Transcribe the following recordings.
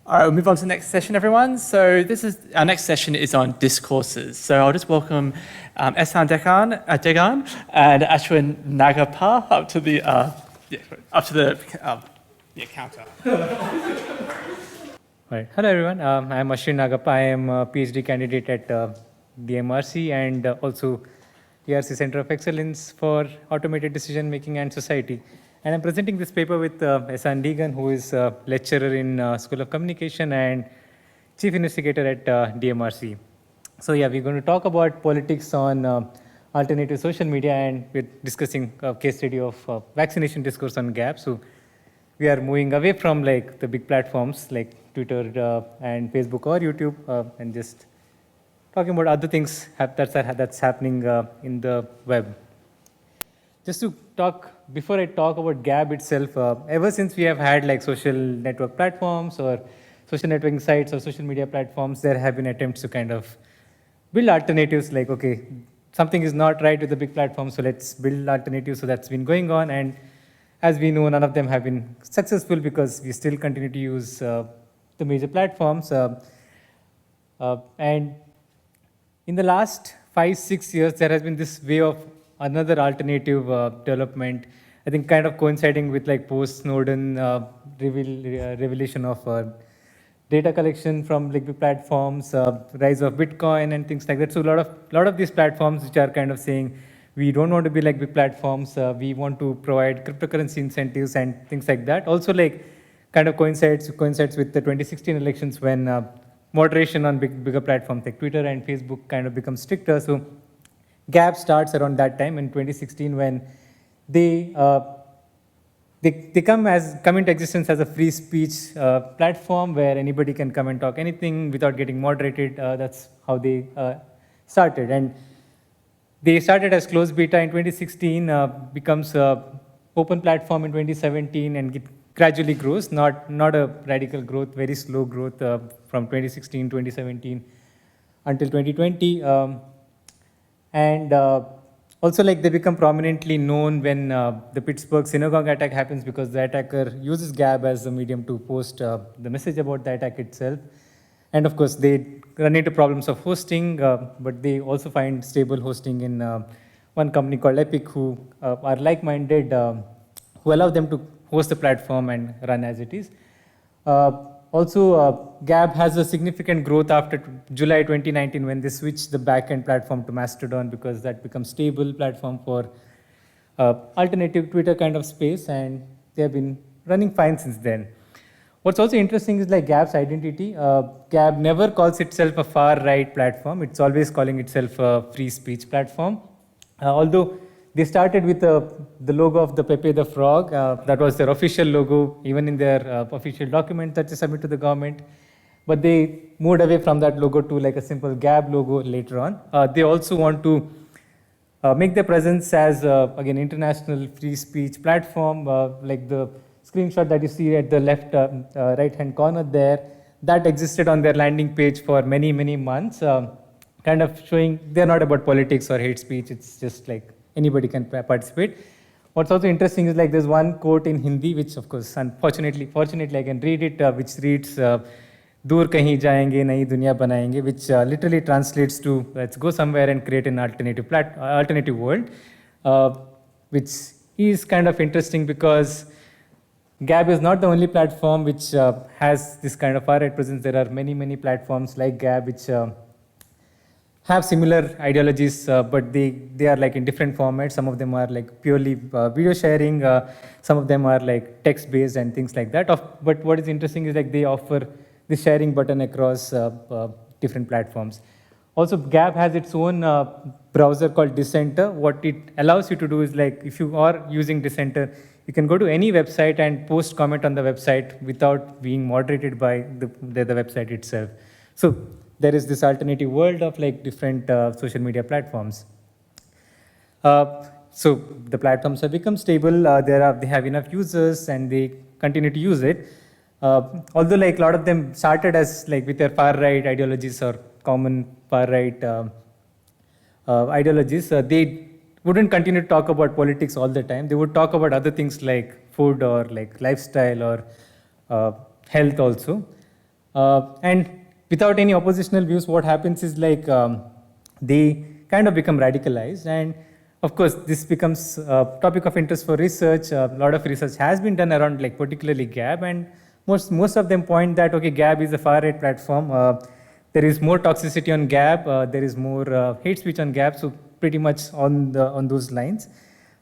All right, we'll move on to the next session, everyone. So our next session is on discourses. So I'll just welcome Ehsan Dehghan and Ashwin Nagappa up to the counter. Right. Hello, everyone. I'm Ashwin Nagappa. I am a PhD candidate at DMRC and also ERC Center of Excellence for Automated Decision Making and Society. And I'm presenting this paper with Ehsan Dehghan, who is a lecturer in School of Communication and chief investigator at DMRC. So yeah, we're going to talk about politics on alternative social media, and we're discussing a case study of vaccination discourse on Gab. So we are moving away from like the big platforms like Twitter and Facebook or YouTube, and just talking about other things that's happening in the web. Just to talk, before I talk about Gab itself, ever since we have had like social network platforms or social networking sites or social media platforms, there have been attempts to kind of build alternatives like, okay, something is not right with the big platforms, so let's build alternatives. So that's been going on, and as we know, none of them have been successful because we still continue to use the major platforms. And in the last 5-6 years, there has been this way of another alternative development, I think kind of coinciding with like post-Snowden revelation of data collection from like big platforms, rise of Bitcoin and things like that. So a lot of these platforms which are kind of saying, we don't want to be like big platforms, we want to provide cryptocurrency incentives and things like that. Also like kind of coincides with the 2016 elections when moderation on bigger platforms like Twitter and Facebook kind of becomes stricter. So Gab starts around that time in 2016 when they come into existence as a free speech platform where anybody can come and talk anything without getting moderated. That's how they started. And they started as closed beta in 2016, becomes open platform in 2017, and it gradually grows, not a radical growth, very slow growth from 2016, 2017 until 2020. And also like they become prominently known when the Pittsburgh synagogue attack happens, because the attacker uses Gab as a medium to post the message about the attack itself. And of course, they run into problems of hosting, but they also find stable hosting in one company called Epic, who are like-minded, who allow them to host the platform and run as it is. Also, Gab has a significant growth after July 2019 when they switched the backend platform to Mastodon, because that becomes stable platform for alternative Twitter kind of space, and they have been running fine since then. What's also interesting is like Gab's identity. Gab never calls itself a far-right platform. It's always calling itself a free speech platform. Although they started with the logo of the Pepe the Frog. That was their official logo, even in their official document that they submit to the government. But they moved away from that logo to like a simple Gab logo later on. They also want to make their presence as, again, international free speech platform, like the screenshot that you see at the left right-hand corner there, that existed on their landing page for many, many months, kind of showing they're not about politics or hate speech. It's just like anybody can participate. What's also interesting is like there's one quote in Hindi, which of course, fortunately I can read it, which reads, "Dur kahin jayenge, nayi dunya banayenge," which literally translates to, let's go somewhere and create an alternative world, which is kind of interesting because Gab is not the only platform which has this kind of far-right presence. There are many, many platforms like Gab which have similar ideologies, but they are like in different formats. Some of them are like purely video sharing. Some of them are like text-based and things like that. But what is interesting is like they offer the sharing button across different platforms. Also, Gab has its own browser called Dissenter. What it allows you to do is like if you are using Dissenter, you can go to any website and post comment on the website without being moderated by the website itself. So there is this alternative world of like different social media platforms. So the platforms have become stable. They have enough users and they continue to use it. Although like a lot of them started as like with their far right ideologies or common far right ideologies, they wouldn't continue to talk about politics all the time. They would talk about other things like food or like lifestyle or health also. And without any oppositional views, what happens is like they kind of become radicalized. And of course, this becomes a topic of interest for research. A lot of research has been done around like particularly Gab, and most of them point that, okay, Gab is a far-right platform. There is more toxicity on Gab. There is more hate speech on Gab. So pretty much on those lines.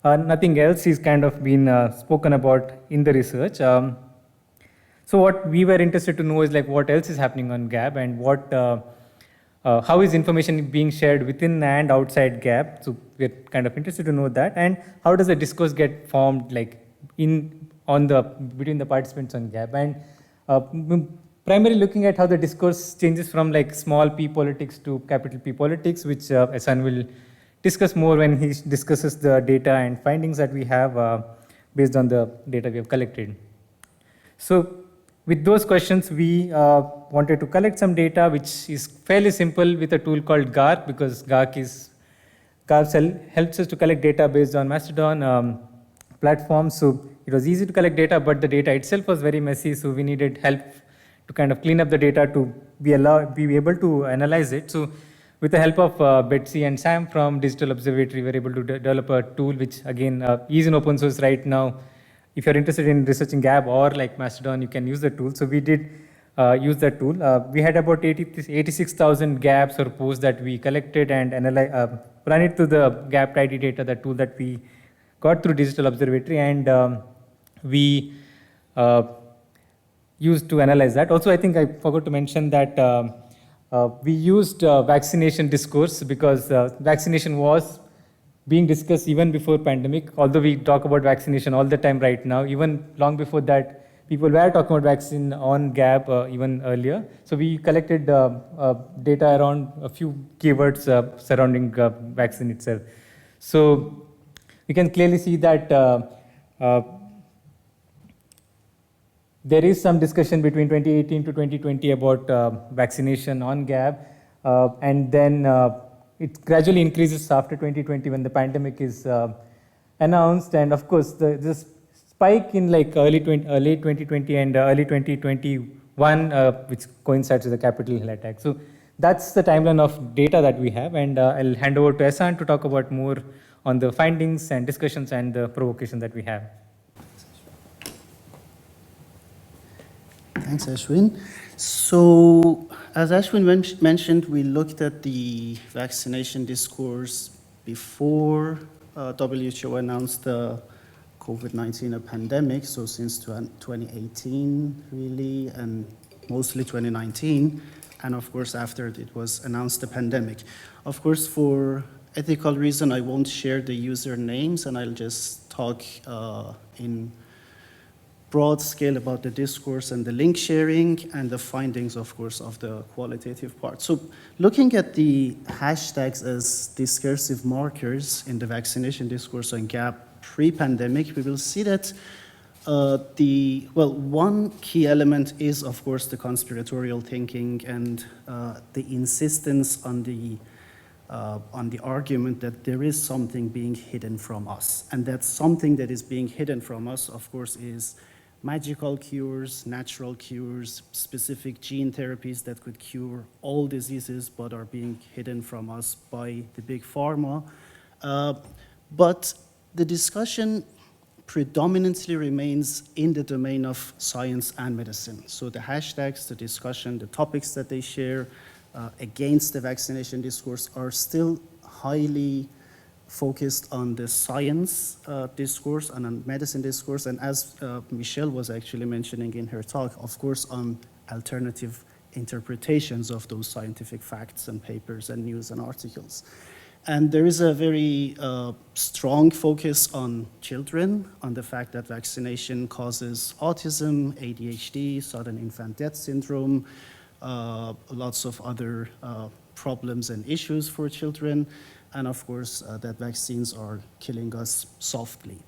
Nothing else is kind of been spoken about in the research. So what we were interested to know is like what else is happening on Gab, and how is information being shared within and outside Gab. So we're kind of interested to know that, and how does the discourse get formed like between the participants on Gab, and primarily looking at how the discourse changes from like small p politics to capital P politics, which Ehsan will discuss more when he discusses the data and findings that we have based on the data we have collected. So with those questions, we wanted to collect some data, which is fairly simple with a tool called GARC, because GARC helps us to collect data based on Mastodon platforms. So it was easy to collect data, but the data itself was very messy. So we needed help to kind of clean up the data to be able to analyze it. So with the help of Betsy and Sam from Digital Observatory, we were able to develop a tool, which again is in open source right now. If you're interested in researching Gab or like Mastodon, you can use the tool. So we did use that tool. We had about 86,000 Gabs or posts that we collected and run it to the Gab tidy data, the tool that we got through Digital Observatory, and we used to analyze that. Also, I think I forgot to mention that we used vaccination discourse, because vaccination was being discussed even before pandemic, although we talk about vaccination all the time right now. Even long before that, people were talking about vaccine on Gab even earlier. So we collected data around a few keywords surrounding vaccine itself. So we can clearly see that there is some discussion between 2018 to 2020 about vaccination on Gab, and then it gradually increases after 2020 when the pandemic is announced, and of course this spike in like late 2020 and early 2021, which coincides with the Capitol Hill attack. So that's the timeline of data that we have, and I'll hand over to Ehsan to talk about more on the findings and discussions and the provocation that we have. Thanks, Ashwin. So, as Ashwin mentioned, we looked at the vaccination discourse before WHO announced the COVID-19 pandemic, so since 2018, really, and mostly 2019, and of course, after it was announced the pandemic. Of course, for ethical reason, I won't share the user names, and I'll just talk in broad scale about the discourse and the link sharing and the findings, of course, of the qualitative part. So looking at the hashtags as discursive markers in the vaccination discourse on Gab pre-pandemic, we will see that one key element is, of course, the conspiratorial thinking and the insistence on the argument that there is something being hidden from us. And that something that is being hidden from us, of course, is magical cures, natural cures, specific gene therapies that could cure all diseases but are being hidden from us by the big pharma. But the discussion predominantly remains in the domain of science and medicine. So the hashtags, the discussion, the topics that they share against the vaccination discourse are still highly focused on the science discourse and on medicine discourse, and as Michelle was actually mentioning in her talk, of course, on alternative interpretations of those scientific facts and papers and news and articles. And there is a very strong focus on children, on the fact that vaccination causes autism, ADHD, sudden infant death syndrome, lots of other problems and issues for children, and of course that vaccines are killing us softly.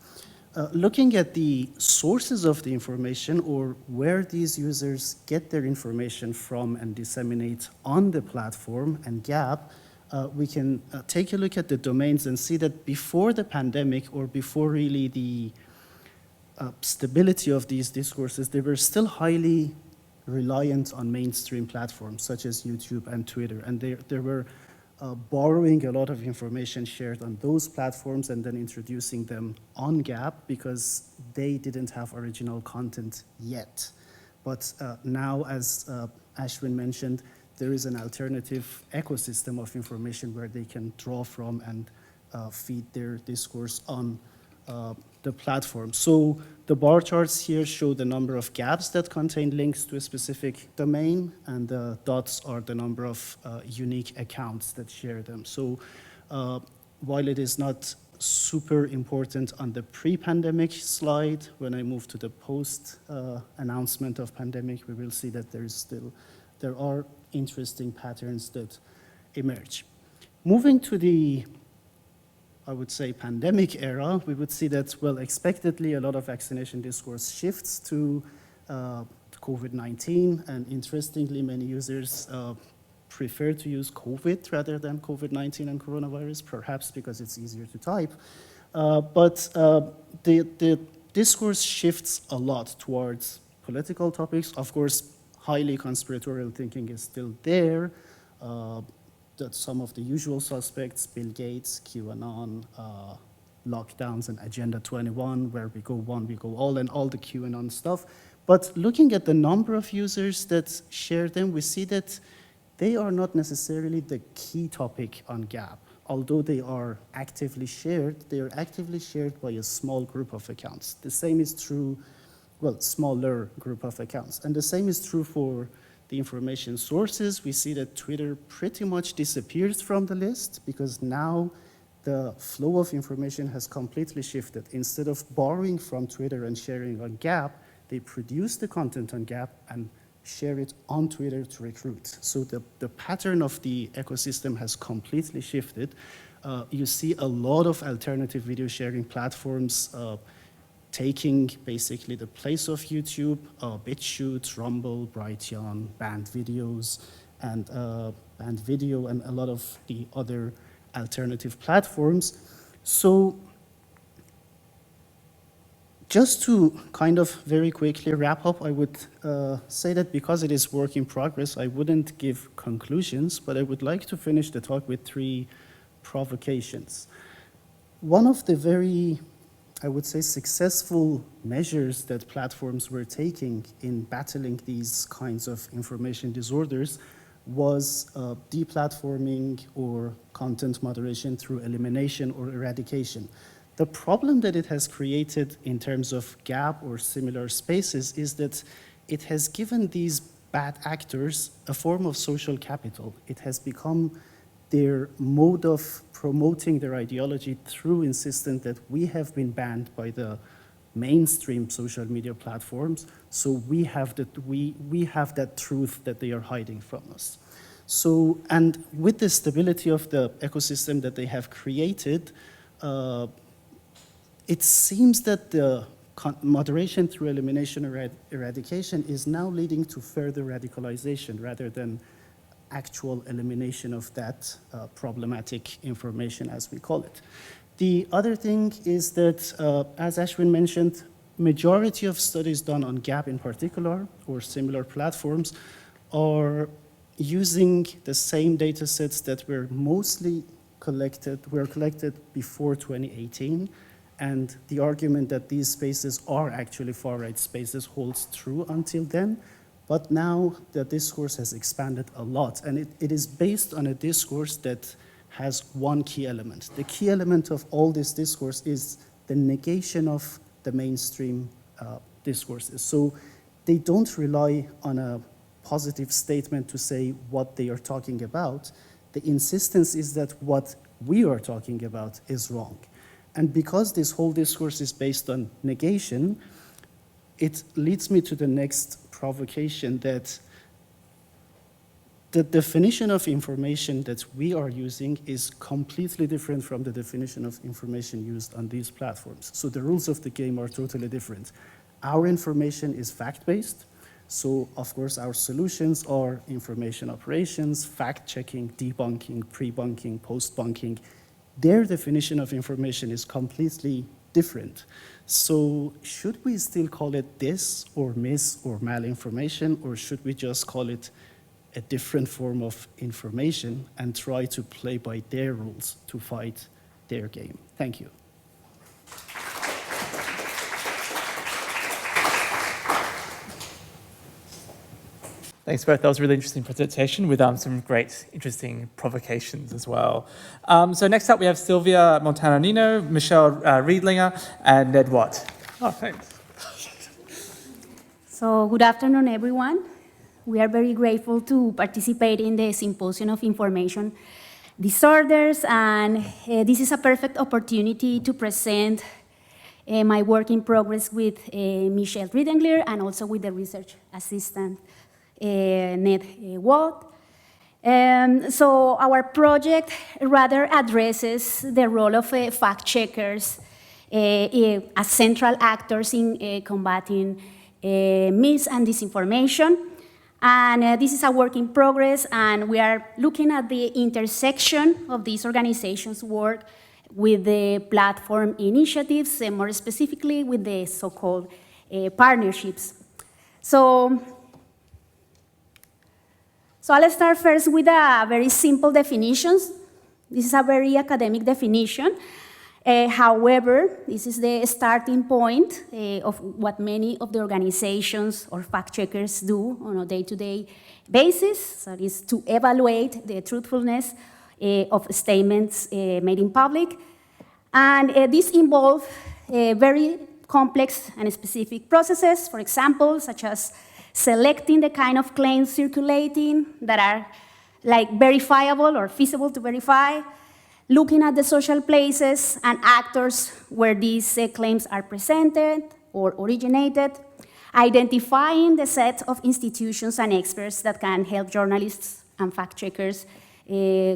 Looking at the sources of the information, or where these users get their information from and disseminate on the platform and Gab, we can take a look at the domains and see that before the pandemic, or before really the stability of these discourses, they were still highly reliant on mainstream platforms such as YouTube and Twitter, and they were borrowing a lot of information shared on those platforms and then introducing them on Gab because they didn't have original content yet. But now, as Ashwin mentioned, there is an alternative ecosystem of information where they can draw from and feed their discourse on the platform. So the bar charts here show the number of Gabs that contain links to a specific domain, and the dots are the number of unique accounts that share them. So while it is not super important on the pre-pandemic slide, when I move to the post announcement of pandemic, we will see that there are interesting patterns that emerge. Moving to the, I would say, pandemic era, we would see that, well, expectedly, a lot of vaccination discourse shifts to COVID-19, and interestingly, many users prefer to use COVID rather than COVID-19 and coronavirus, perhaps because it's easier to type. But the discourse shifts a lot towards political topics. Of course, highly conspiratorial thinking is still there. That some of the usual suspects, Bill Gates, QAnon, lockdowns, and Agenda 21, where we go one, we go all, and all the QAnon stuff. But looking at the number of users that share them, we see that they are not necessarily the key topic on Gab. Although they are actively shared by a small group of accounts. The same is true, well, smaller group of accounts. And the same is true for the information sources. We see that Twitter pretty much disappears from the list because now the flow of information has completely shifted. Instead of borrowing from Twitter and sharing on Gab, they produce the content on Gab and share it on Twitter to recruit. So the pattern of the ecosystem has completely shifted. You see a lot of alternative video sharing platforms taking basically the place of YouTube, BitChute, Rumble, Brighteon, Band Videos, and Band Video, and a lot of the other alternative platforms. So just to kind of very quickly wrap up, I would say that because it is work in progress, I wouldn't give conclusions, but I would like to finish the talk with 3 provocations. One of the very, I would say, successful measures that platforms were taking in battling these kinds of information disorders was deplatforming or content moderation through elimination or eradication. The problem that it has created in terms of Gab or similar spaces is that it has given these bad actors a form of social capital. It has become their mode of promoting their ideology through insisting that we have been banned by the mainstream social media platforms, so we have that truth that they are hiding from us. So, and with the stability of the ecosystem that they have created, it seems that the moderation through elimination or eradication is now leading to further radicalization rather than actual elimination of that problematic information, as we call it. The other thing is that, as Ashwin mentioned, majority of studies done on Gab in particular, or similar platforms, are using the same data sets that were collected before 2018. And the argument that these spaces are actually far-right spaces holds true until then. But now the discourse has expanded a lot, and it is based on a discourse that has one key element. The key element of all this discourse is the negation of the mainstream discourses. So they don't rely on a positive statement to say what they are talking about. The insistence is that what we are talking about is wrong. And because this whole discourse is based on negation, it leads me to the next provocation, that the definition of information that we are using is completely different from the definition of information used on these platforms. So the rules of the game are totally different. Our information is fact-based, so of course our solutions are information operations, fact-checking, debunking, pre-bunking, post-bunking. Their definition of information is completely different. So should we still call it dis or mis or malinformation, or should we just call it a different form of information and try to play by their rules to fight their game? Thank you. Thanks both. That was a really interesting presentation with some great, interesting provocations as well. So next up we have Silvia Montaña-Niño, Michelle Riedlinger, and Ned Watt. Oh, thanks. So good afternoon, everyone. We are very grateful to participate in the Symposium of Information Disorders, and this is a perfect opportunity to present my work in progress with Michelle Riedlinger and also with the research assistant, Ned Watt. So our project rather addresses the role of fact-checkers as central actors in combating mis and disinformation. And this is a work in progress, and we are looking at the intersection of these organizations' work with the platform initiatives, and more specifically with the so-called partnerships. So I'll start first with a very simple definition. This is a very academic definition. However, this is the starting point of what many of the organizations or fact-checkers do on a day-to-day basis. So it is to evaluate the truthfulness of statements made in public. And this involves very complex and specific processes, for example, such as selecting the kind of claims circulating that are like verifiable or feasible to verify, looking at the social places and actors where these claims are presented or originated, identifying the set of institutions and experts that can help journalists and fact-checkers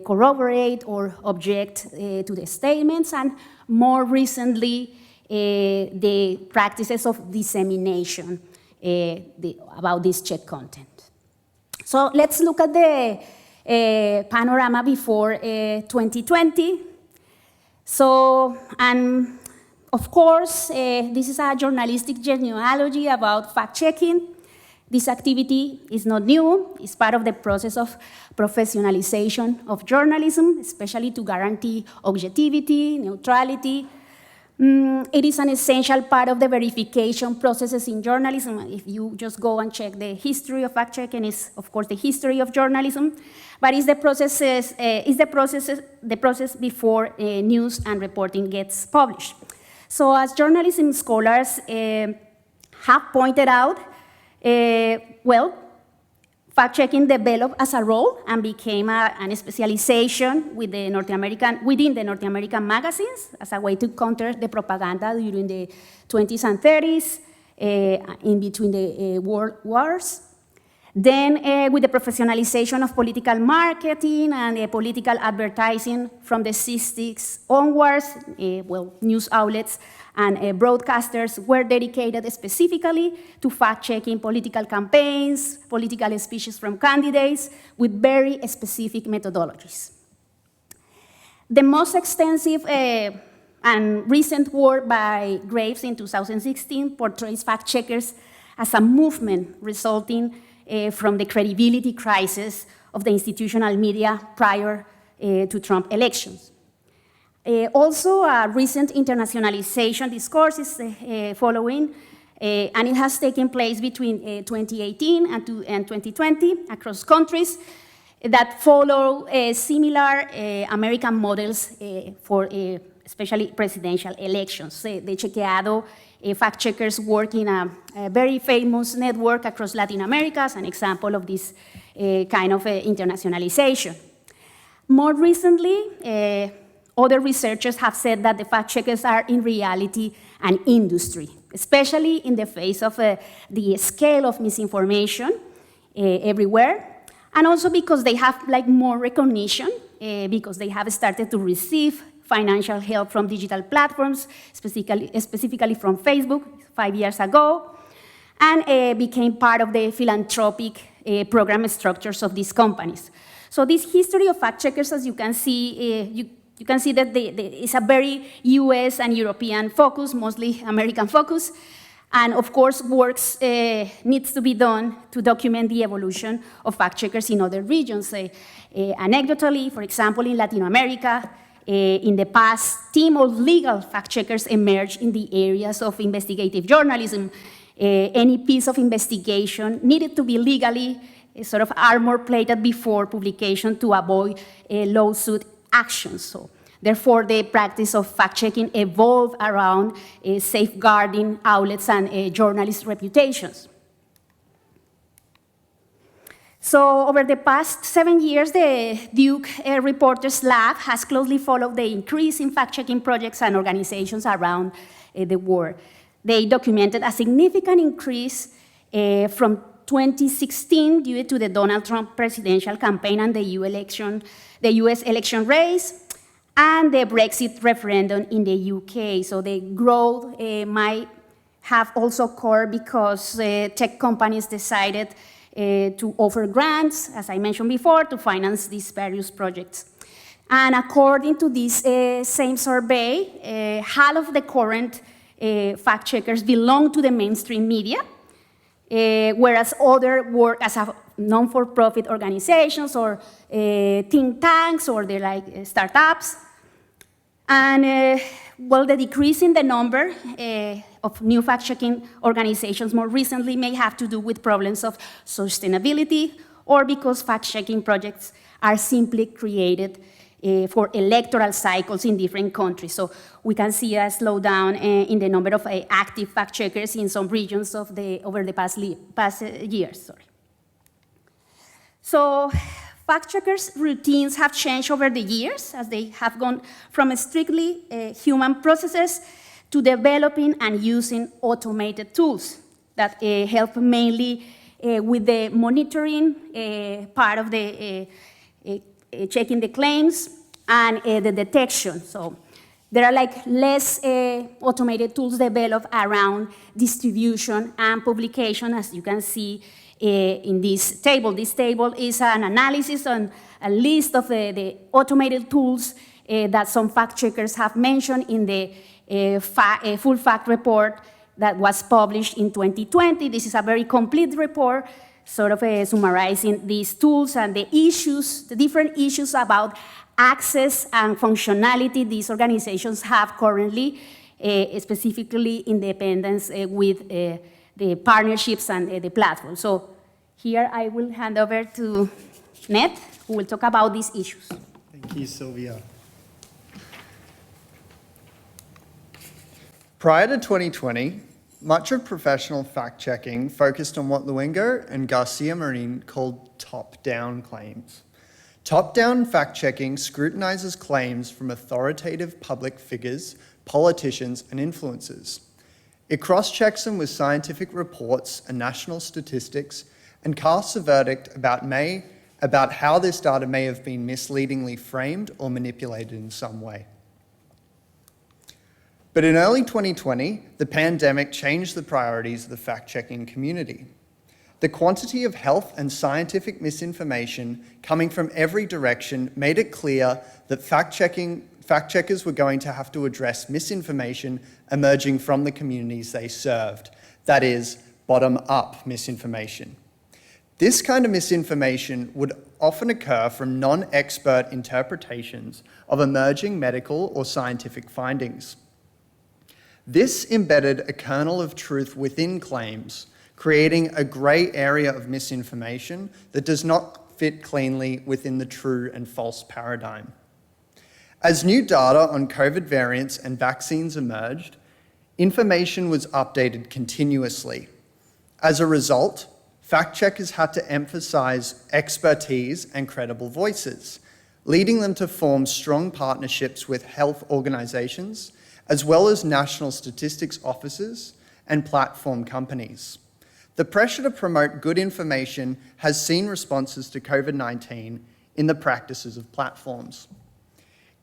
corroborate or object to the statements, and more recently, the practices of dissemination about this check content. So let's look at the panorama before 2020. So, and of course, this is a journalistic genealogy about fact-checking. This activity is not new. It's part of the process of professionalization of journalism, especially to guarantee objectivity, neutrality. It is an essential part of the verification processes in journalism. If you just go and check the history of fact-checking, is of course the history of journalism, but it's the process before news and reporting gets published. So as journalism scholars have pointed out, fact-checking developed as a role and became a specialization within the North American magazines as a way to counter the propaganda during the 20s and 30s, in between the world wars. Then with the professionalization of political marketing and political advertising from the 60s onwards, news outlets and broadcasters were dedicated specifically to fact-checking political campaigns, political speeches from candidates with very specific methodologies. The most extensive and recent work by Graves in 2016 portrays fact-checkers as a movement resulting from the credibility crisis of the institutional media prior to Trump elections. Also, a recent internationalization discourse is following, and it has taken place between 2018 and 2020 across countries that follow similar American models for especially presidential elections. The Chequeado fact-checkers work in a very famous network across Latin America as an example of this kind of internationalization. More recently, other researchers have said that the fact-checkers are in reality an industry, especially in the face of the scale of misinformation everywhere, and also because they have more recognition, because they have started to receive financial help from digital platforms, specifically from Facebook 5 years ago, and became part of the philanthropic program structures of these companies. So this history of fact-checkers, as you can see, You can see that it's a very US and European focus, mostly American focus. And of course, works needs to be done to document the evolution of fact-checkers in other regions. Anecdotally, for example, in Latin America, in the past, team of legal fact-checkers emerged in the areas of investigative journalism. Any piece of investigation needed to be legally sort of armor-plated before publication to avoid lawsuit actions. So, therefore, the practice of fact-checking evolved around safeguarding outlets and journalist reputations. So over the past 7 years, the Duke Reporters Lab has closely followed the increase in fact-checking projects and organizations around the world. They documented a significant increase from 2016 due to the Donald Trump presidential campaign and the US election race, and the Brexit referendum in the UK. So the growth might have also occurred because tech companies decided to offer grants, as I mentioned before, to finance these various projects. And according to this same survey, half of the current fact-checkers belong to the mainstream media, whereas others work as a non-for-profit organizations or think tanks, or they're like startups. And well, the decrease in the number of new fact-checking organizations more recently may have to do with problems of sustainability, or because fact-checking projects are simply created for electoral cycles in different countries. So we can see a slowdown in the number of active fact-checkers in some regions of over the past years. Sorry. So fact-checkers' routines have changed over the years, as they have gone from strictly human processes to developing and using automated tools that help mainly with the monitoring part of the checking the claims and the detection. So there are like less automated tools developed around distribution and publication, as you can see in this table. This table is an analysis on a list of the automated tools that some fact-checkers have mentioned in the full fact report that was published in 2020. This is a very complete report, sort of summarizing these tools and the issues, the different issues about access and functionality these organizations have currently, specifically independence with the partnerships and the platform. So here I will hand over to Ned, who will talk about these issues. Thank you, Silvia. Prior to 2020, much of professional fact-checking focused on what Luengo and Garcia Marin called top-down claims. Top-down fact-checking scrutinizes claims from authoritative public figures, politicians, and influencers. It cross-checks them with scientific reports and national statistics and casts a verdict about how this data may have been misleadingly framed or manipulated in some way. But in early 2020, the pandemic changed the priorities of the fact-checking community. The quantity of health and scientific misinformation coming from every direction made it clear that fact-checkers were going to have to address misinformation emerging from the communities they served. That is, bottom-up misinformation. This kind of misinformation would often occur from non-expert interpretations of emerging medical or scientific findings. This embedded a kernel of truth within claims, creating a grey area of misinformation that does not fit cleanly within the true and false paradigm. As new data on COVID variants and vaccines emerged, information was updated continuously. As a result, fact-checkers had to emphasize expertise and credible voices, leading them to form strong partnerships with health organizations, as well as national statistics offices and platform companies. The pressure to promote good information has seen responses to COVID-19 in the practices of platforms.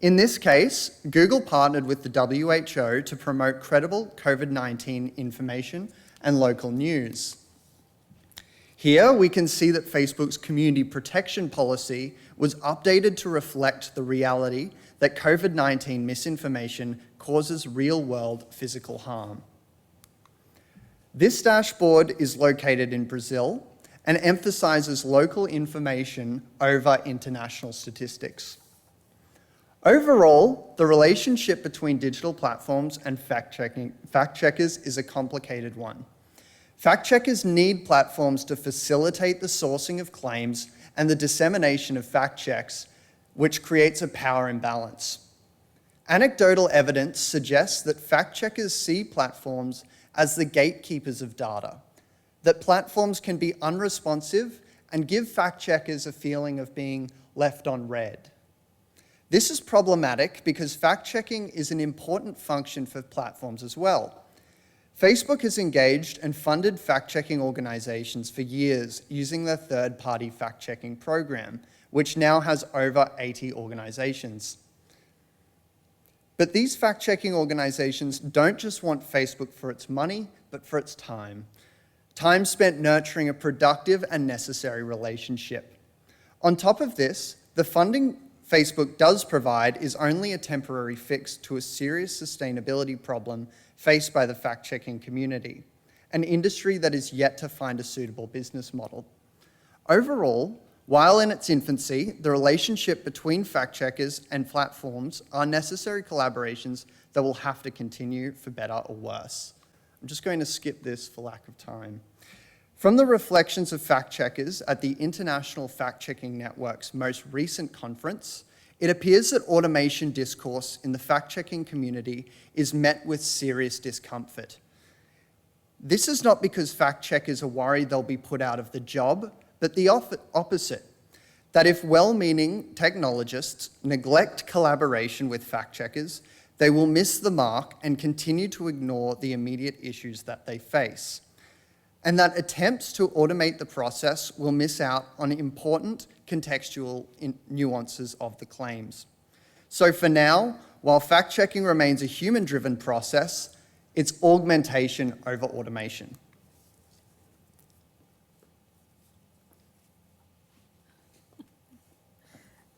In this case, Google partnered with the WHO to promote credible COVID-19 information and local news. Here we can see that Facebook's community protection policy was updated to reflect the reality that COVID-19 misinformation causes real-world physical harm. This dashboard is located in Brazil and emphasises local information over international statistics. Overall, the relationship between digital platforms and fact-checkers is a complicated one. Fact-checkers need platforms to facilitate the sourcing of claims and the dissemination of fact checks, which creates a power imbalance. Anecdotal evidence suggests that fact-checkers see platforms as the gatekeepers of data, that platforms can be unresponsive and give fact-checkers a feeling of being left on red. This is problematic because fact-checking is an important function for platforms as well. Facebook has engaged and funded fact-checking organisations for years using their third-party fact-checking program, which now has over 80 organisations. But these fact-checking organisations don't just want Facebook for its money, but for its time. Time spent nurturing a productive and necessary relationship. On top of this, the funding Facebook does provide is only a temporary fix to a serious sustainability problem faced by the fact-checking community, an industry that is yet to find a suitable business model. Overall, while in its infancy, the relationship between fact-checkers and platforms are necessary collaborations that will have to continue for better or worse. I'm just going to skip this for lack of time. From the reflections of fact-checkers at the International Fact-Checking Network's most recent conference, it appears that automation discourse in the fact-checking community is met with serious discomfort. This is not because fact-checkers are worried they'll be put out of the job, but the opposite, that if well-meaning technologists neglect collaboration with fact-checkers, they will miss the mark and continue to ignore the immediate issues that they face. And that attempts to automate the process will miss out on important contextual nuances of the claims. So for now, while fact-checking remains a human-driven process, it's augmentation over automation.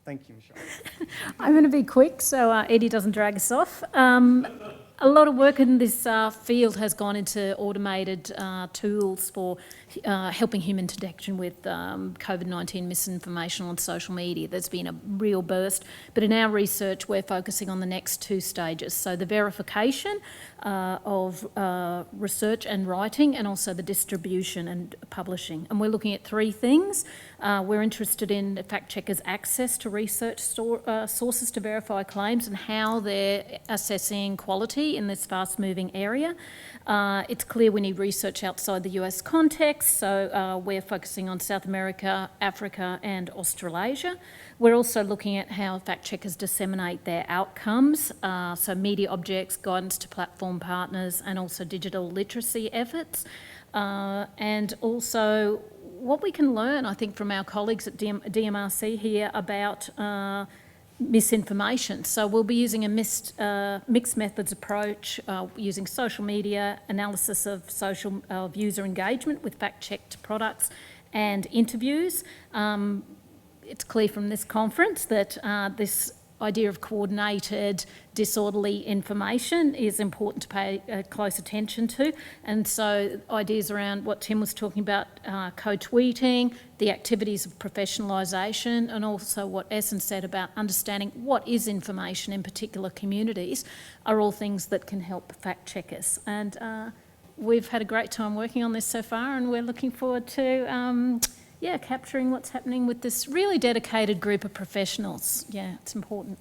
Thank you, Michelle. I'm going to be quick so Eddie doesn't drag us off. A lot of work in this field has gone into automated tools for helping human interaction with COVID-19 misinformation on social media. There's been a real burst, but in our research we're focusing on the next two stages. So the verification of research and writing, and also the distribution and publishing. And we're looking at three things. We're interested in fact-checkers' access to research sources to verify claims and how they're assessing quality in this fast-moving area. It's clear we need research outside the US context, so we're focusing on South America, Africa and Australasia. We're also looking at how fact-checkers disseminate their outcomes, so media objects, guidance to platform partners and also digital literacy efforts. And also what we can learn, I think, from our colleagues at DMRC here about misinformation. So we'll be using a mixed methods approach, using social media, analysis of user engagement with fact-checked products and interviews. It's clear from this conference that this idea of coordinated, disorderly information is important to pay close attention to. And so ideas around what Tim was talking about, co-tweeting, the activities of professionalisation, and also what Ehsan said about understanding what is information in particular communities are all things that can help fact checkers. And we've had a great time working on this so far, and we're looking forward to capturing what's happening with this really dedicated group of professionals. Yeah, it's important.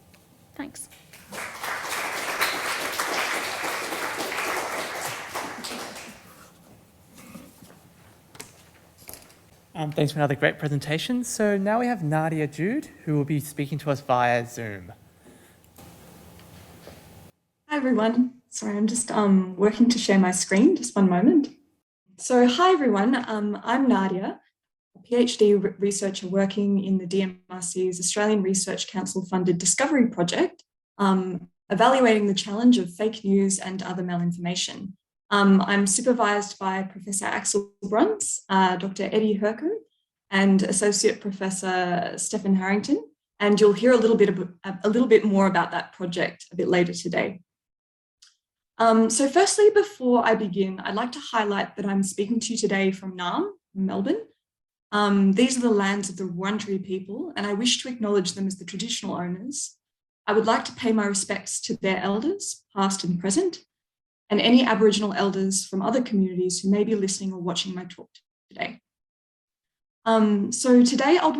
Thanks. Thanks for another great presentation. So now we have Nadia Jude, who will be speaking to us via Zoom. Hi everyone. Sorry, I'm just working to share my screen. Just one moment. So hi everyone. I'm Nadia, a PhD researcher working in the DMRC's Australian Research Council funded Discovery project, evaluating the challenge of fake news and other malinformation. I'm supervised by Professor Axel Bruns, Dr. Eddie Herko, and Associate Professor Stephen Harrington, And you'll hear a little bit more about that project a bit later today. So firstly, before I begin, I'd like to highlight that I'm speaking to you today from Naarm, Melbourne. These are the lands of the Wurundjeri people, and I wish to acknowledge them as the traditional owners. I would like to pay my respects to their elders, past and present, and any Aboriginal elders from other communities who may be listening or watching my talk today. So today I'll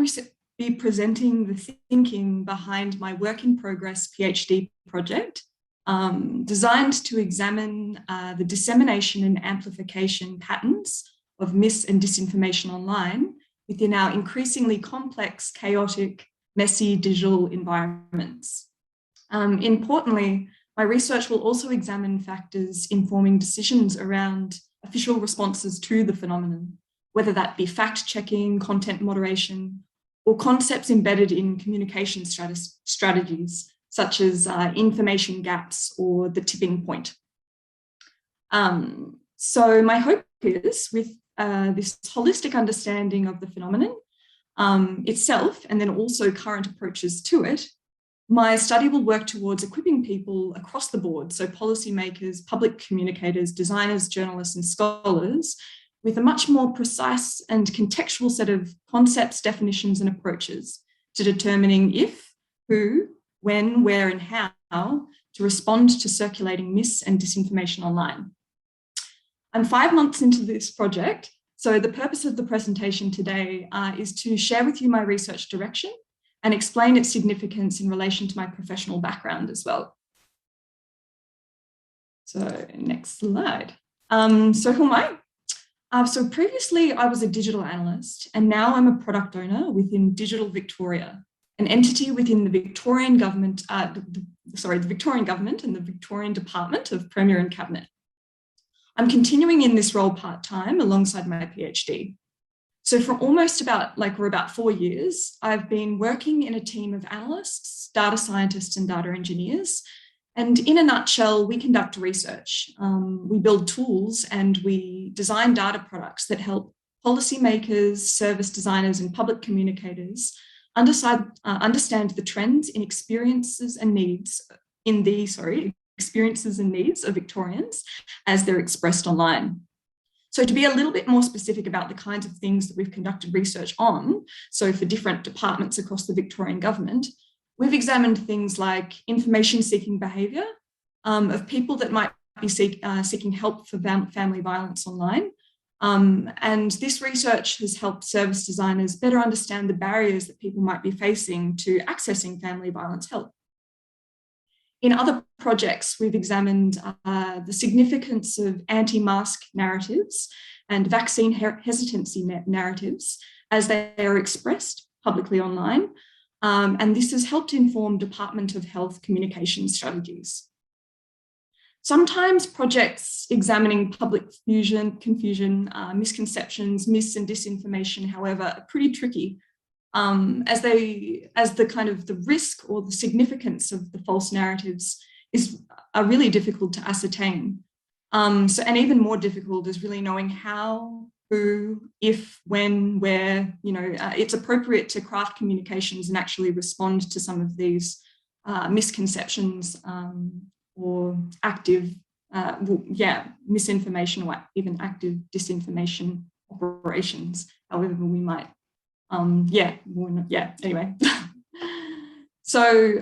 be presenting the thinking behind my work in progress PhD project, designed to examine the dissemination and amplification patterns of mis and disinformation online within our increasingly complex, chaotic, messy digital environments. Importantly, my research will also examine factors informing decisions around official responses to the phenomenon, whether that be fact-checking, content moderation, or concepts embedded in communication strategies, such as information gaps or the tipping point. So my hope is, with this holistic understanding of the phenomenon itself, and then also current approaches to it, my study will work towards equipping people across the board, so policymakers, public communicators, designers, journalists, and scholars, with a much more precise and contextual set of concepts, definitions, and approaches to determining if, who, when, where, and how to respond to circulating mis and disinformation online. I'm 5 months into this project, so the purpose of the presentation today is to share with you my research direction and explain its significance in relation to my professional background as well. So next slide. So who am I? So previously I was a digital analyst, and now I'm a product owner within Digital Victoria, an entity within the Victorian government, the Victorian government and the Victorian Department of Premier and Cabinet. I'm continuing in this role part-time alongside my PhD. So for almost about 4 years, I've been working in a team of analysts, data scientists, and data engineers. And in a nutshell, we conduct research. We build tools and we design data products that help policymakers, service designers, and public communicators understand the trends in experiences and needs of Victorians as they're expressed online. So to be a little bit more specific about the kinds of things that we've conducted research on, so for different departments across the Victorian government, we've examined things like information-seeking behaviour of people that might be seeking help for family violence online. And this research has helped service designers better understand the barriers that people might be facing to accessing family violence help. In other projects, we've examined the significance of anti-mask narratives and vaccine hesitancy narratives as they are expressed publicly online. And this has helped inform Department of Health communication strategies. Sometimes projects examining public confusion, misconceptions, mis and disinformation, however, are pretty tricky, as the risk or the significance of the false narratives are really difficult to ascertain. And even more difficult is really knowing how, who, if, when, where, it's appropriate to craft communications and actually respond to some of these misconceptions or active, misinformation or even active disinformation operations, however we might. Anyway. So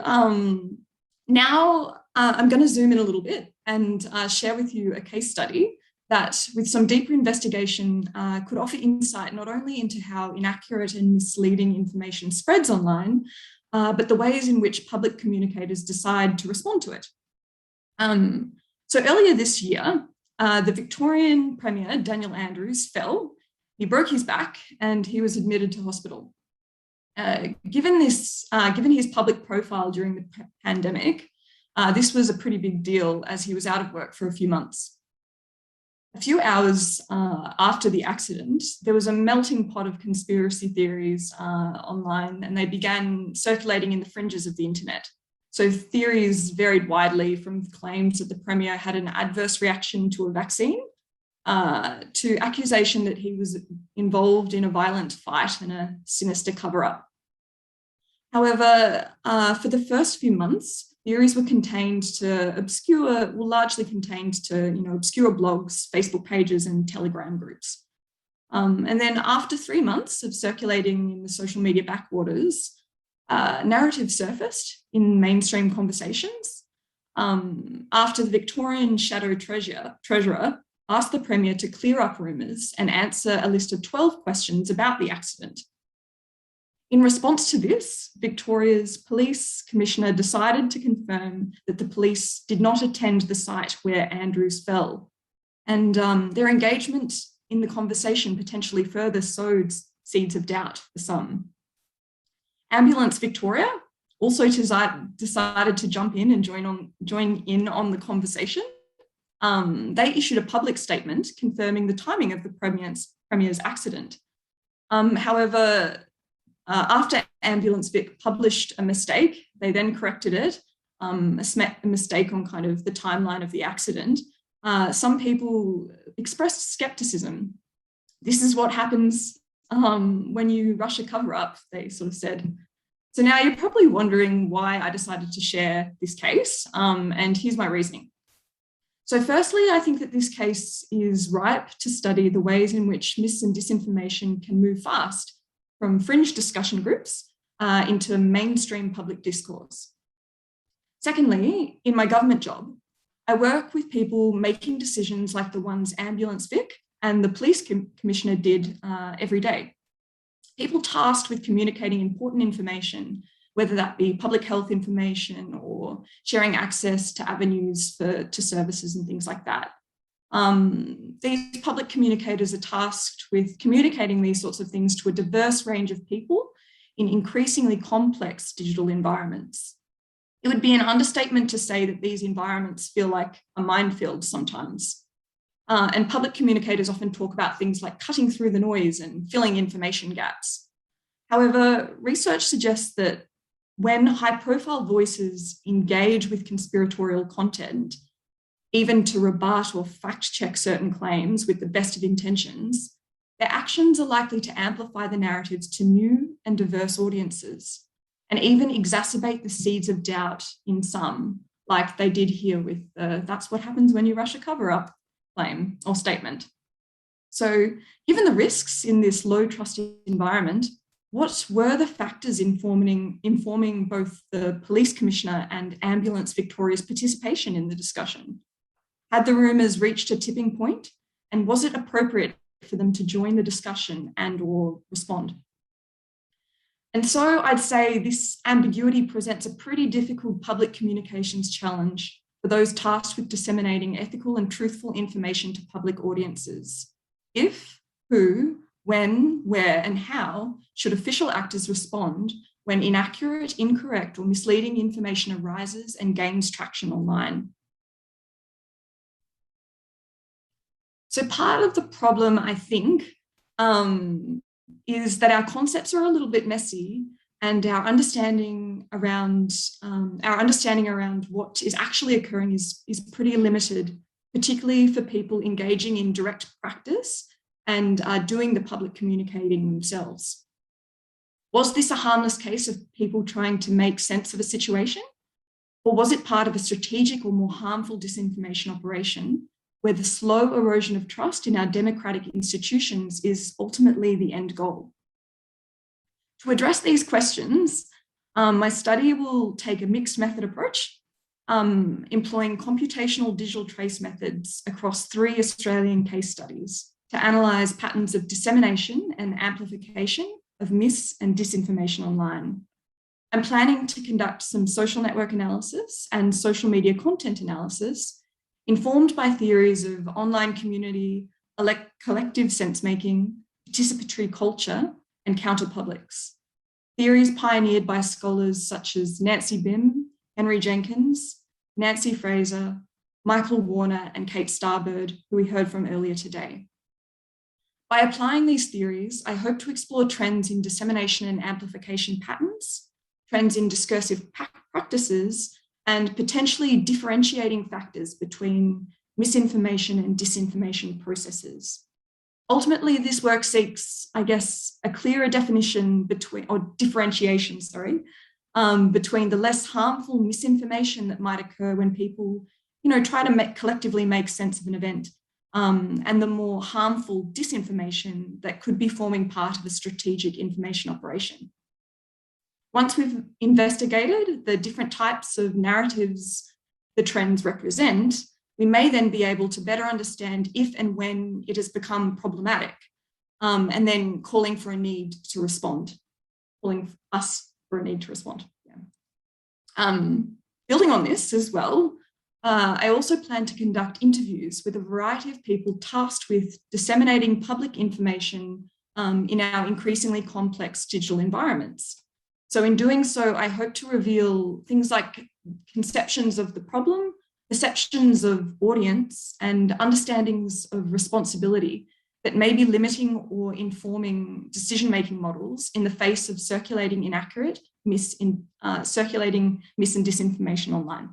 now I'm going to zoom in a little bit and share with you a case study that, with some deeper investigation, could offer insight not only into how inaccurate and misleading information spreads online, but the ways in which public communicators decide to respond to it. So earlier this year, the Victorian Premier, Daniel Andrews, fell. He broke his back and he was admitted to hospital. Given his public profile during the pandemic, this was a pretty big deal as he was out of work for a few months. A few hours after the accident, there was a melting pot of conspiracy theories online, and they began circulating in the fringes of the internet. So theories varied widely from claims that the Premier had an adverse reaction to a vaccine to accusation that he was involved in a violent fight and a sinister cover-up. However, for the first few months, theories were contained to largely contained to obscure blogs, Facebook pages, and Telegram groups. And then after 3 months of circulating in the social media backwaters, narratives surfaced in mainstream conversations after the Victorian shadow treasurer asked the Premier to clear up rumours and answer a list of 12 questions about the accident. In response to this, Victoria's Police Commissioner decided to confirm that the police did not attend the site where Andrews fell, and their engagement in the conversation potentially further sowed seeds of doubt for some. Ambulance Victoria also decided to jump in and join in on the conversation. They issued a public statement confirming the timing of the Premier's accident. However, after Ambulance Vic published a mistake, they then corrected it, a mistake on kind of the timeline of the accident. Some people expressed skepticism. This is what happens when you rush a cover-up, they sort of said. So now you're probably wondering why I decided to share this case, and here's my reasoning. So firstly, I think that this case is ripe to study the ways in which mis and disinformation can move fast from fringe discussion groups into mainstream public discourse. Secondly, in my government job, I work with people making decisions like the ones Ambulance Vic and the Police Commissioner did every day. People tasked with communicating important information, whether that be public health information or sharing access to avenues to services and things like that. These public communicators are tasked with communicating these sorts of things to a diverse range of people in increasingly complex digital environments. It would be an understatement to say that these environments feel like a minefield sometimes. And public communicators often talk about things like cutting through the noise and filling information gaps. However, research suggests that when high-profile voices engage with conspiratorial content, even to rebut or fact-check certain claims with the best of intentions, their actions are likely to amplify the narratives to new and diverse audiences, and even exacerbate the seeds of doubt in some, like they did here with that's what happens when you rush a cover-up claim or statement. So given the risks in this low-trust environment, what were the factors informing both the Police Commissioner and Ambulance Victoria's participation in the discussion? Had the rumours reached a tipping point, and was it appropriate for them to join the discussion and or respond? And so I'd say this ambiguity presents a pretty difficult public communications challenge for those tasked with disseminating ethical and truthful information to public audiences. If, who, when, where, and how should official actors respond when inaccurate, incorrect, or misleading information arises and gains traction online? So part of the problem, I think, is that our concepts are a little bit messy, and our understanding around what is actually occurring is pretty limited, particularly for people engaging in direct practice and doing the public communicating themselves. Was this a harmless case of people trying to make sense of a situation? Or was it part of a strategic or more harmful disinformation operation where the slow erosion of trust in our democratic institutions is ultimately the end goal? To address these questions, my study will take a mixed method approach, employing computational digital trace methods across 3 Australian case studies to analyse patterns of dissemination and amplification of mis and disinformation online. I'm planning to conduct some social network analysis and social media content analysis informed by theories of online community, collective sense-making, participatory culture, and counterpublics. Theories pioneered by scholars such as Nancy Bim, Henry Jenkins, Nancy Fraser, Michael Warner, and Kate Starbird, who we heard from earlier today. By applying these theories, I hope to explore trends in dissemination and amplification patterns, trends in discursive practices, and potentially differentiating factors between misinformation and disinformation processes. Ultimately, this work seeks, I guess, a clearer definition between, or differentiation, between the less harmful misinformation that might occur when people, try to collectively make sense of an event, and the more harmful disinformation that could be forming part of a strategic information operation. Once we've investigated the different types of narratives the trends represent, we may then be able to better understand if and when it has become problematic, and then calling for a need to respond, calling us for a need to respond. Yeah. Building on this as well, I also plan to conduct interviews with a variety of people tasked with disseminating public information in our increasingly complex digital environments. So in doing so, I hope to reveal things like conceptions of the problem, perceptions of audience, and understandings of responsibility that may be limiting or informing decision-making models in the face of circulating inaccurate, circulating mis and disinformation online.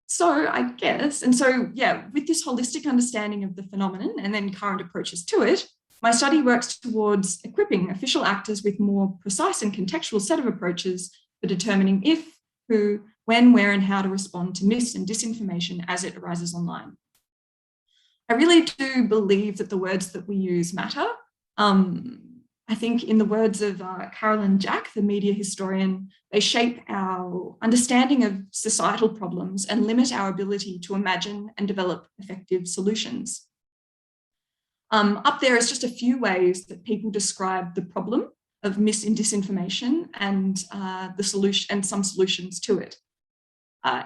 So I guess, with this holistic understanding of the phenomenon and then current approaches to it, my study works towards equipping official actors with more precise and contextual set of approaches for determining if, who, when, where, and how to respond to mis and disinformation as it arises online. I really do believe that the words that we use matter. I think in the words of Carolyn Jack, the media historian, they shape our understanding of societal problems and limit our ability to imagine and develop effective solutions. Up there is just a few ways that people describe the problem of mis and disinformation and the solution and some solutions to it.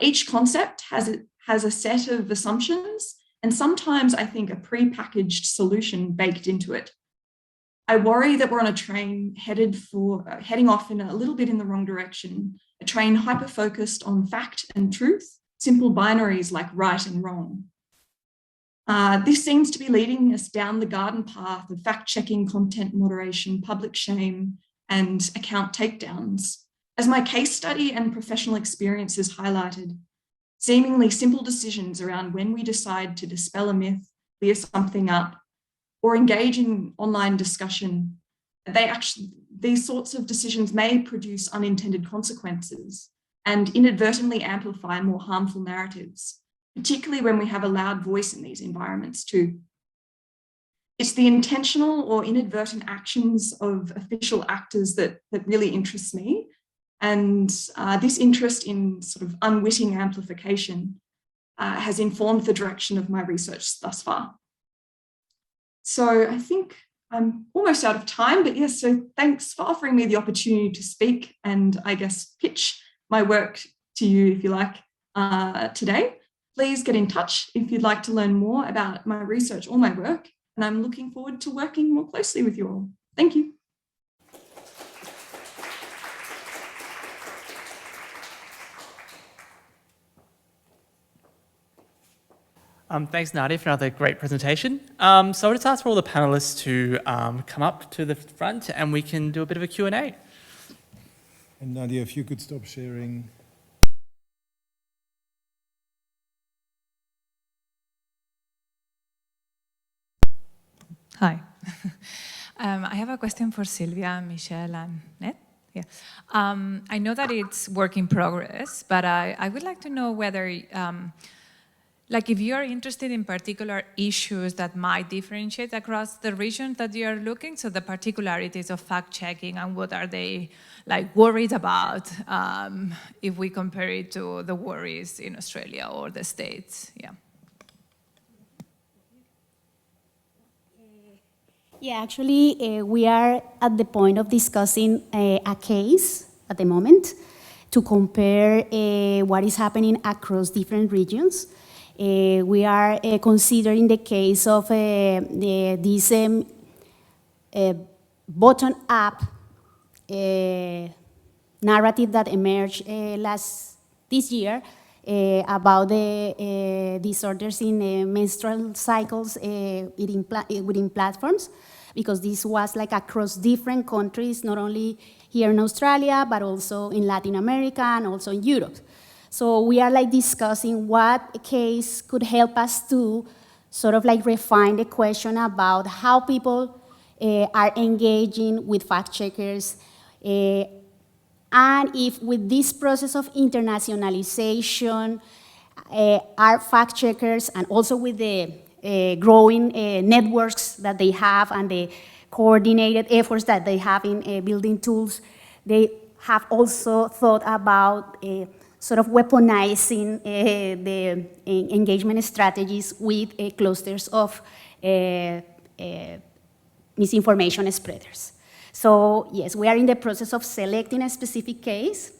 Each concept has a set of assumptions and sometimes I think a pre-packaged solution baked into it. I worry that we're on a train heading off in a little bit in the wrong direction, a train hyper-focused on fact and truth, simple binaries like right and wrong. This seems to be leading us down the garden path of fact-checking, content moderation, public shame, and account takedowns. As my case study and professional experiences highlighted, seemingly simple decisions around when we decide to dispel a myth, clear something up, or engage in online discussion, these sorts of decisions may produce unintended consequences and inadvertently amplify more harmful narratives, particularly when we have a loud voice in these environments too. It's the intentional or inadvertent actions of official actors that really interests me. And this interest in sort of unwitting amplification has informed the direction of my research thus far. So I think I'm almost out of time, but yes, so thanks for offering me the opportunity to speak and I guess pitch my work to you, if you like, today. Please get in touch if you'd like to learn more about my research or my work, and I'm looking forward to working more closely with you all. Thank you. Thanks, Nadia, for another great presentation. So I'll just ask for all the panelists to come up to the front and we can do a bit of a Q&A. And Nadia, if you could stop sharing. Hi. I have a question for Silvia, Michelle, and Ned. Yeah. I know that it's work in progress, but I would like to know whether like if you're interested in particular issues that might differentiate across the region that you're looking, so the particularities of fact-checking and what are they like worried about if we compare it to the worries in Australia or the States, yeah. Yeah, actually, we are at the point of discussing a case at the moment to compare what is happening across different regions. We are considering the case of this bottom-up narrative that emerged this year about the disorders in menstrual cycles within platforms, because this was like across different countries, not only here in Australia, but also in Latin America and also in Europe. So we are like discussing what case could help us to sort of like refine the question about how people are engaging with fact checkers, and if with this process of internationalization, our fact checkers, and also with the growing networks that they have and the coordinated efforts that they have in building tools, they have also thought about sort of weaponizing the engagement strategies with clusters of misinformation spreaders. So yes, we are in the process of selecting a specific case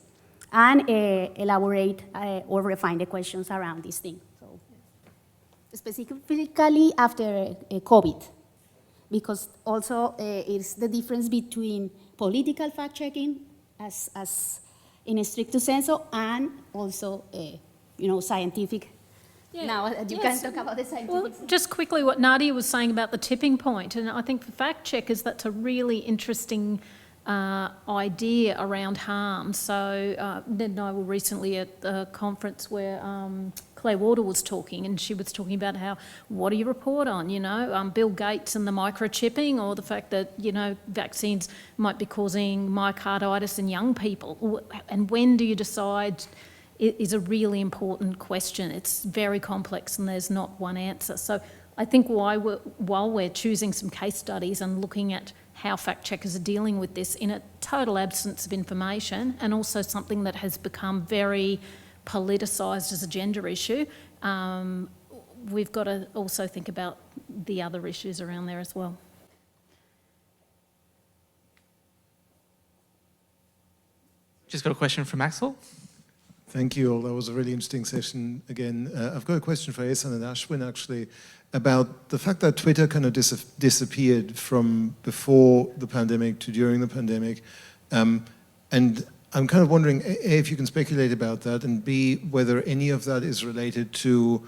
and elaborate or refine the questions around this thing. So, specifically after COVID, because also it's the difference between political fact-checking as in a stricto sensu and also, scientific. Yeah. Now you can talk about the scientific. Well, just quickly what Nadia was saying about the tipping point, and I think for fact checkers that's a really interesting idea around harm. So Ned and I were recently at a conference where Claire Warder was talking, and she was talking about how, what do you report on, Bill Gates and the microchipping, or the fact that, vaccines might be causing myocarditis in young people, and when do you decide is a really important question. It's very complex and there's not one answer. So I think while we're choosing some case studies and looking at how fact checkers are dealing with this in a total absence of information, and also something that has become very politicised as a gender issue, we've got to also think about the other issues around there as well. Just got a question from Axel. Thank you all. That was a really interesting session again. I've got a question for Ehsan and Ashwin, actually, about the fact that Twitter kind of disappeared from before the pandemic to during the pandemic. And I'm kind of wondering, A, if you can speculate about that, and B, whether any of that is related to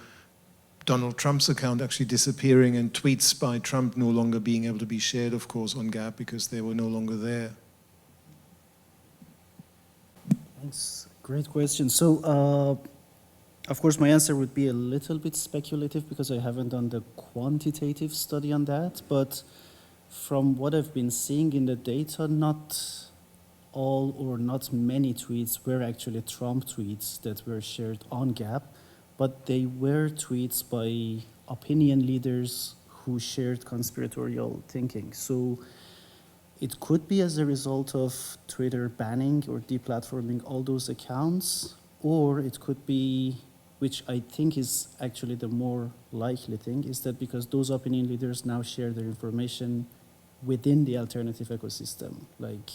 Donald Trump's account actually disappearing and tweets by Trump no longer being able to be shared, of course, on Gab because they were no longer there. Thanks. Great question. So, of course, my answer would be a little bit speculative because I haven't done the quantitative study on that. But from what I've been seeing in the data, not all or not many tweets were actually Trump tweets that were shared on Gab, but they were tweets by opinion leaders who shared conspiratorial thinking. So it could be as a result of Twitter banning or deplatforming all those accounts, or it could be, which I think is actually the more likely thing, is that because those opinion leaders now share their information within the alternative ecosystem, like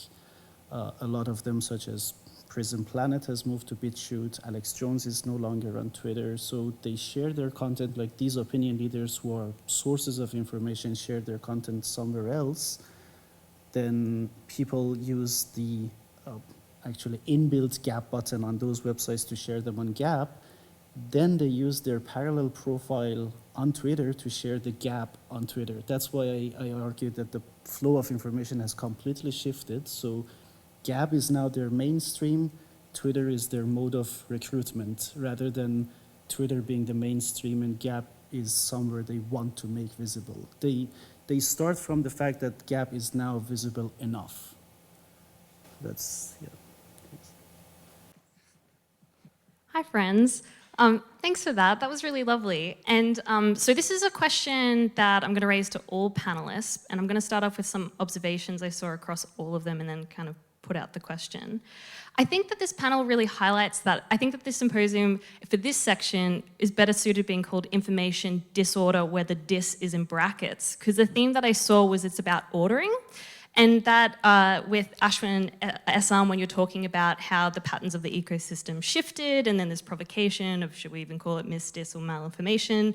a lot of them, such as Prism Planet has moved to BitChute, Alex Jones is no longer on Twitter, so they share their content, like these opinion leaders who are sources of information share their content somewhere else. Then people use the actually inbuilt Gab button on those websites to share them on Gab. Then they use their parallel profile on Twitter to share the Gab on Twitter. That's why I argue that the flow of information has completely shifted. So Gab is now their mainstream, Twitter is their mode of recruitment, rather than Twitter being the mainstream and Gab is somewhere they want to make visible. They start from the fact that Gab is now visible enough. That's, yeah. Thanks. Hi, friends. Thanks for that. That was really lovely. And so this is a question that I'm going to raise to all panelists, and I'm going to start off with some observations I saw across all of them and then kind of put out the question. I think that this panel really highlights that. I think that this symposium, for this section, is better suited being called information disorder, where the dis is in brackets, because the theme that I saw was it's about ordering, and that with Ashwin and Ehsan, when you're talking about how the patterns of the ecosystem shifted, and then there's provocation of, should we even call it dis, or malinformation,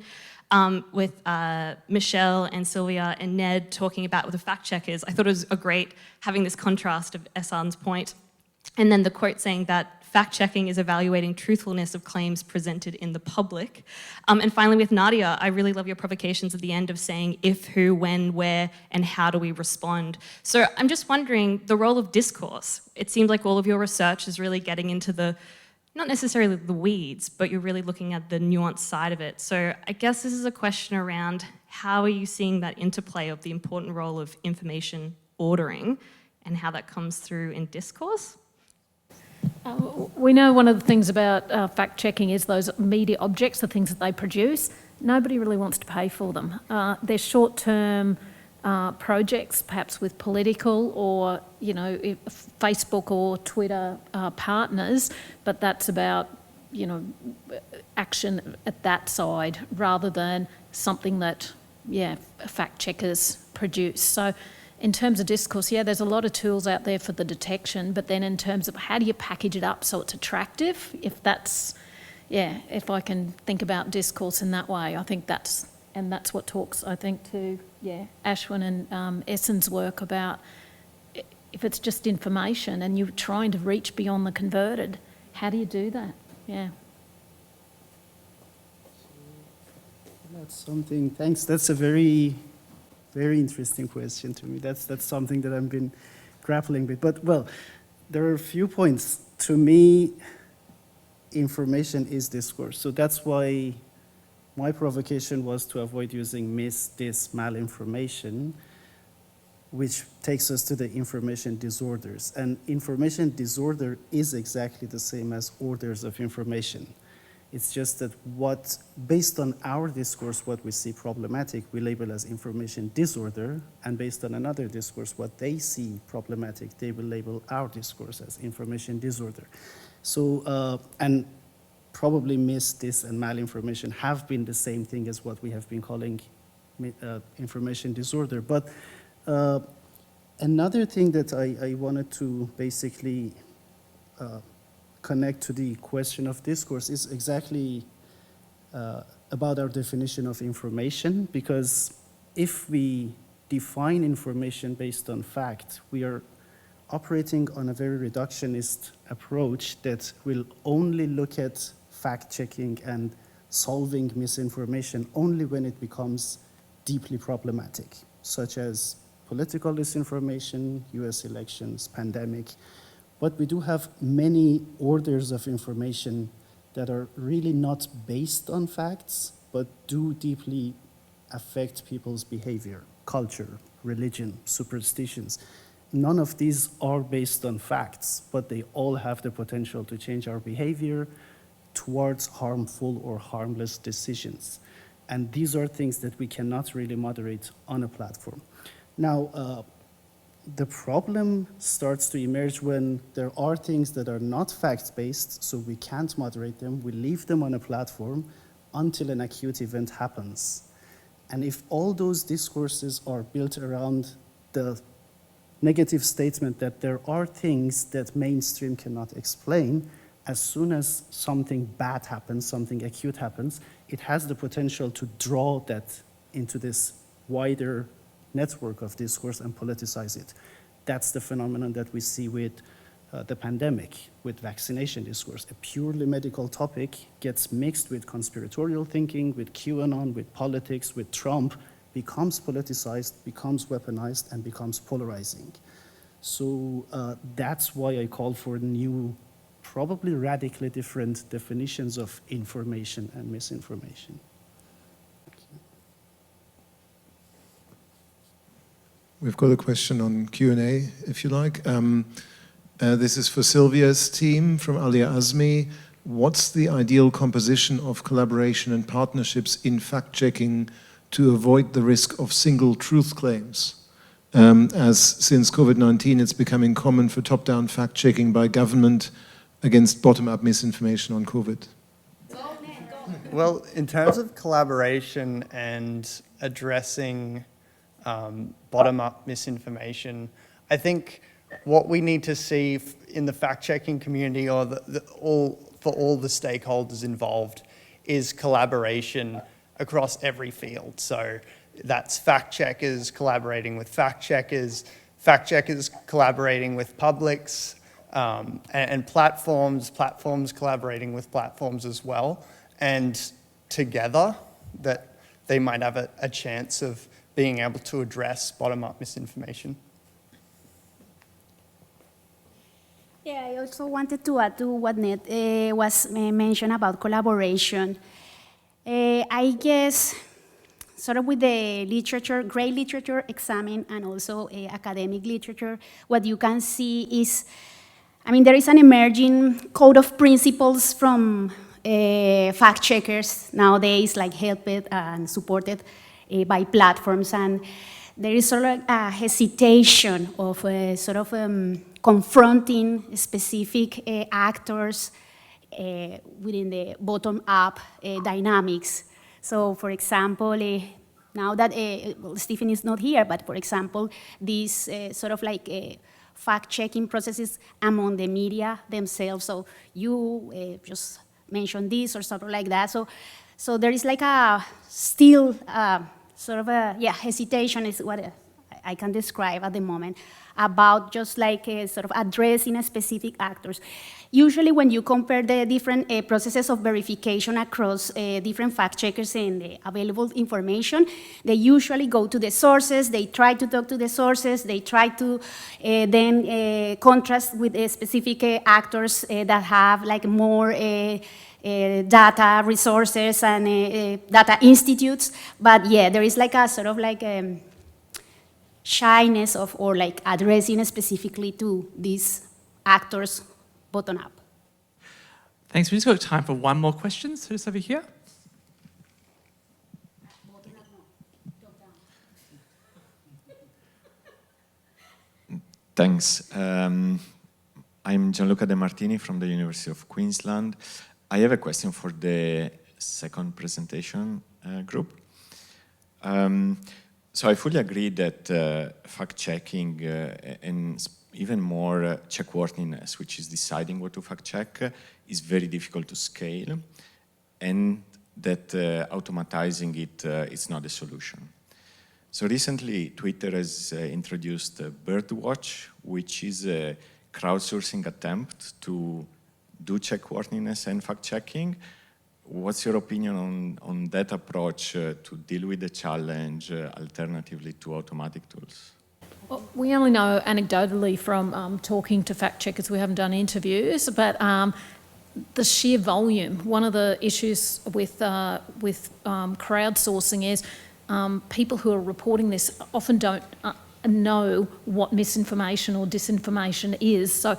with Michelle and Silvia and Ned talking about with the fact checkers. I thought it was a great having this contrast of Ehsan's point, and then the quote saying that fact-checking is evaluating truthfulness of claims presented in the public. And finally with Nadia, I really love your provocations at the end of saying if, who, when, where, and how do we respond. So I'm just wondering the role of discourse. It seems like all of your research is really getting into the not necessarily the weeds, but you're really looking at the nuanced side of it. So I guess this is a question around how are you seeing that interplay of the important role of information ordering and how that comes through in discourse? We know one of the things about fact-checking is those media objects, the things that they produce. Nobody really wants to pay for them. They're short-term projects, perhaps with political or, Facebook or Twitter partners, but that's about, action at that side rather than something that, fact-checkers produce. So in terms of discourse, there's a lot of tools out there for the detection, but then in terms of how do you package it up so it's attractive, if I can think about discourse in that way, I think that's what talks, I think, to, Ashwin and Ehsan's work about if it's just information and you're trying to reach beyond the converted, how do you do that? Yeah. That's something, thanks. That's a very, very interesting question to me. That's something that I've been grappling with. But, well, there are a few points. To me, information is discourse. So that's why my provocation was to avoid using malinformation, which takes us to the information disorders. And information disorder is exactly the same as orders of information. It's just that based on our discourse, what we see problematic, we label as information disorder, and based on another discourse, what they see problematic, they will label our discourse as information disorder. So, and probably dis, and malinformation have been the same thing as what we have been calling information disorder. But another thing that I wanted to basically connect to the question of discourse is exactly about our definition of information, because if we define information based on fact, we are operating on a very reductionist approach that will only look at fact-checking and solving misinformation only when it becomes deeply problematic, such as political disinformation, US elections, pandemic. But we do have many orders of information that are really not based on facts, but do deeply affect people's behavior, culture, religion, superstitions. None of these are based on facts, but they all have the potential to change our behavior towards harmful or harmless decisions. And these are things that we cannot really moderate on a platform. Now, the problem starts to emerge when there are things that are not fact-based, so we can't moderate them. We leave them on a platform until an acute event happens. And if all those discourses are built around the negative statement that there are things that mainstream cannot explain, as soon as something bad happens, something acute happens, it has the potential to draw that into this wider network of discourse and politicize it. That's the phenomenon that we see with the pandemic, with vaccination discourse. A purely medical topic gets mixed with conspiratorial thinking, with QAnon, with politics, with Trump, becomes politicized, becomes weaponized, and becomes polarizing. So that's why I call for new, probably radically different definitions of information and misinformation. We've got a question on Q&A, if you like. This is for Silvia's team from Alia Azmi. What's the ideal composition of collaboration and partnerships in fact-checking to avoid the risk of single truth claims? As since COVID-19, it's becoming common for top-down fact-checking by government against bottom-up misinformation on COVID. Well, in terms of collaboration and addressing bottom-up misinformation, I think what we need to see in the fact-checking community, or for all the stakeholders involved, is collaboration across every field. So that's fact-checkers collaborating with fact-checkers, fact-checkers collaborating with publics, and platforms collaborating with platforms as well. And together, that they might have a chance of being able to address bottom-up misinformation. Yeah, I I also wanted to add to what Ned was mentioned about collaboration. I guess, sort of with the literature, great literature examined and also academic literature, what you can see is, I mean, there is an emerging code of principles from fact checkers nowadays, like helped and supported by platforms, and there is sort of a hesitation of sort of confronting specific actors within the bottom-up dynamics. So, for example, now that well, Stephen is not here, but for example, these sort of like fact-checking processes among the media themselves. So you just mentioned this or something like that. So there is like a still sort of a hesitation is what I can describe at the moment about just like sort of addressing specific actors. Usually when you compare the different processes of verification across different fact checkers and the available information, they usually go to the sources, they try to talk to the sources, they try to then contrast with specific actors that have like more data resources and data institutes. But yeah, there is like a sort of like shyness of, or like addressing specifically to these actors bottom up. Thanks. We just got time for one more question. So just over here. Thanks. I'm Gianluca De Martini from the University of Queensland. I have a question for the second presentation group. So I fully agree that fact-checking and even more check-worthiness, which is deciding what to fact-check, is very difficult to scale, and that automatizing it is not a solution. So recently, Twitter has introduced Birdwatch, which is a crowdsourcing attempt to do check-worthiness and fact-checking. What's your opinion on that approach to deal with the challenge alternatively to automatic tools? Well, we only know anecdotally from talking to fact checkers. We haven't done interviews, but the sheer volume. One of the issues with crowdsourcing is people who are reporting this often don't know what misinformation or disinformation is. So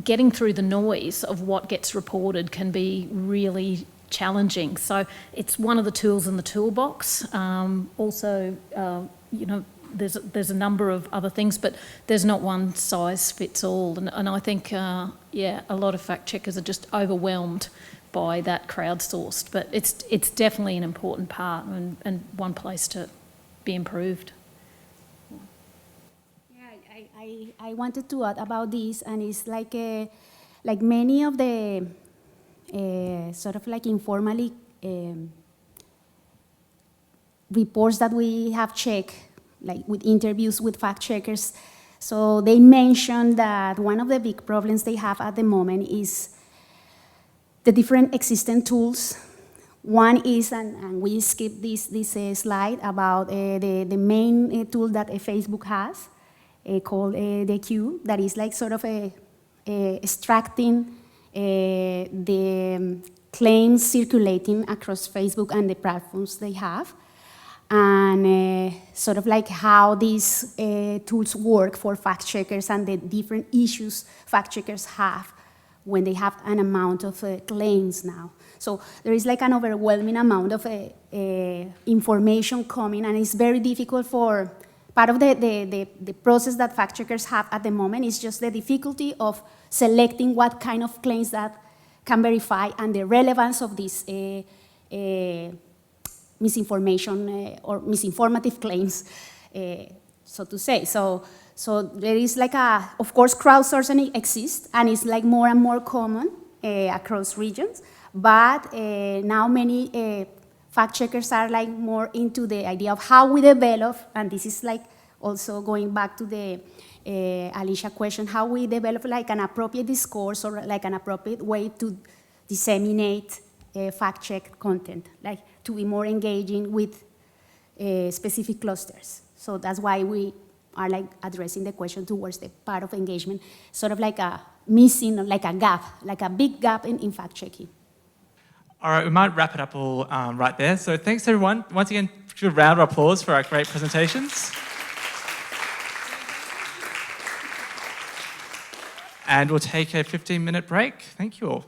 getting through the noise of what gets reported can be really challenging. So it's one of the tools in the toolbox. Also, you know, there's a number of other things, but there's not one size fits all. And I think, yeah, a lot of fact checkers are just overwhelmed by that crowdsourced. But it's definitely an important part and one place to be improved. Yeah, I wanted to add about this, and it's like many of the sort of like informally reports that we have checked, like with interviews with fact checkers. So they mentioned that one of the big problems they have at the moment is the different existing tools. One is, and we skipped this slide about the main tool that Facebook has called the Q, that is like sort of extracting the claims circulating across Facebook and the platforms they have, and sort of like how these tools work for fact checkers and the different issues fact checkers have when they have an amount of claims now. So there is like an overwhelming amount of information coming, and it's very difficult for part of the process that fact checkers have at the moment is just the difficulty of selecting what kind of claims that can verify and the relevance of this misinformation or misinformative claims, so to say. So there is like of course, crowdsourcing exists and it's like more and more common across regions, but now many fact checkers are like more into the idea of how we develop, and this is like also going back to the Alicia question, how we develop like an appropriate discourse or like an appropriate way to disseminate fact check content, like to be more engaging with specific clusters. So that's why we are like addressing the question towards the part of engagement, sort of like missing, like a gap, like a big gap in fact-checking. All right, we might wrap it up all right there. So thanks everyone. Once again, a round of applause for our great presentations. And we'll take a 15-minute break. Thank you all.